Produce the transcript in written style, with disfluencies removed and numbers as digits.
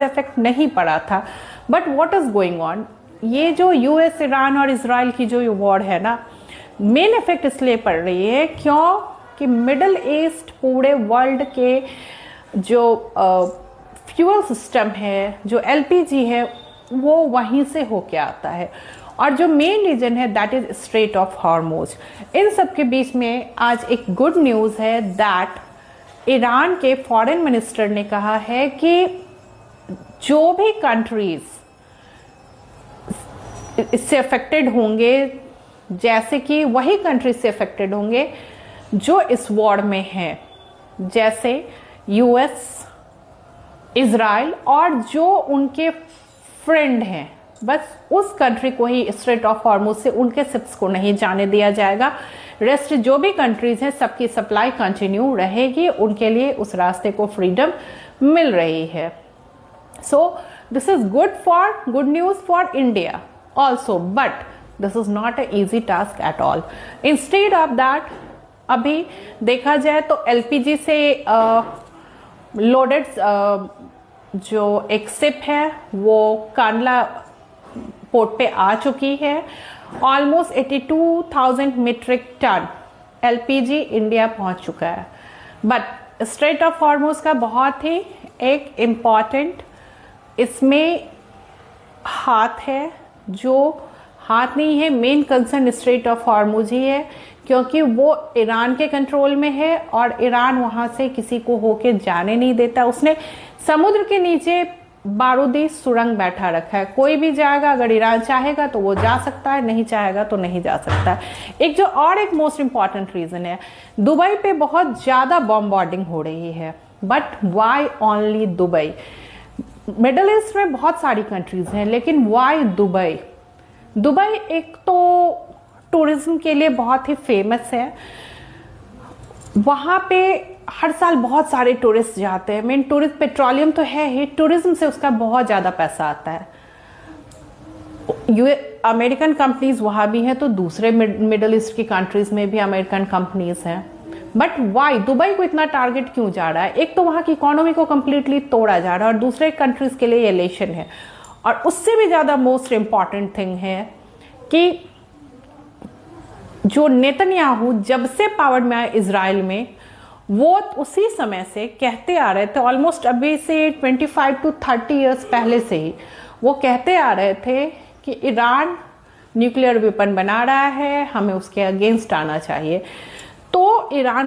Effect नहीं पड़ा था। But what is going on, ये जो यूएस, ईरान और इसराइल की जो वॉर है ना, मेन इफेक्ट इसलिए पड़ रही है क्यों कि मिडल ईस्ट पूरे वर्ल्ड के जो फ्यूल सिस्टम है, जो एलपीजी है, वो वहीं से होके आता है। और जो मेन रीजन है that is strait of Hormuz. इन सब के बीच में आज एक गुड न्यूज है दैट ईरान के फॉरेन मिनिस्टर ने कहा है कि जो भी कंट्रीज इससे अफेक्टेड होंगे, जैसे कि वही कंट्रीज से अफेक्टेड होंगे जो इस वॉर में हैं, जैसे यूएस, इजराइल और जो उनके फ्रेंड हैं, बस उस कंट्री को ही स्ट्रेट ऑफ हॉर्मुज से उनके शिप्स को नहीं जाने दिया जाएगा। रेस्ट जो भी कंट्रीज हैं सबकी सप्लाई कंटिन्यू रहेगी, उनके लिए उस रास्ते को फ्रीडम मिल रही है। So this is good news for India also, but this is not an easy task at all. Instead of that, अभी देखा जाए तो एलपीजी से लोडेड जो एक शिप है वो कांडला पोर्ट पे आ चुकी है। Almost 82,000 metric ton LPG India पहुंच चुका है। बट स्ट्रेट ऑफ हॉर्मुज का बहुत ही एक इम्पॉर्टेंट इसमें हाथ है, जो हाथ नहीं है, main concern strait of Hormuz ही है, क्योंकि वो ईरान के कंट्रोल में है और ईरान वहां से किसी को होके जाने नहीं देता। उसने समुद्र के नीचे बारूदी सुरंग बैठा रखा है, कोई भी जाएगा, अगर ईरान चाहेगा तो वो जा सकता है, नहीं चाहेगा तो नहीं जा सकता है। एक मोस्ट इंपॉर्टेंट रीजन है, दुबई पे बहुत ज्यादा बॉम्बार्डिंग हो रही है। But why only Dubai? Middle east में बहुत सारी कंट्रीज हैं, लेकिन वाई दुबई? दुबई एक तो टूरिज्म के लिए बहुत ही फेमस है, वहां पे हर साल बहुत सारे टूरिस्ट जाते हैं। मेन टूरिस्ट पेट्रोलियम तो है ही, टूरिज्म से उसका बहुत ज्यादा पैसा आता है। अमेरिकन कंपनीज वहां भी हैं, तो दूसरे मिडल ईस्ट की कंट्रीज में भी अमेरिकन कंपनीज हैं। बट वाई दुबई को इतना टारगेट क्यों जा रहा है? एक तो वहां की इकोनॉमी को कंप्लीटली तोड़ा जा रहा है और दूसरे कंट्रीज के लिए इलेक्शन है। और उससे भी ज्यादा मोस्ट इंपॉर्टेंट थिंग है कि जो नेतन्याहू जब से पावर में आए इजराइल में, वो उसी समय से कहते आ रहे थे, ऑलमोस्ट अभी से 25 to 30 ईयर्स पहले से ही वो कहते आ रहे थे कि ईरान न्यूक्लियर वेपन बना रहा है, हमें उसके अगेंस्ट आना चाहिए। तो ईरान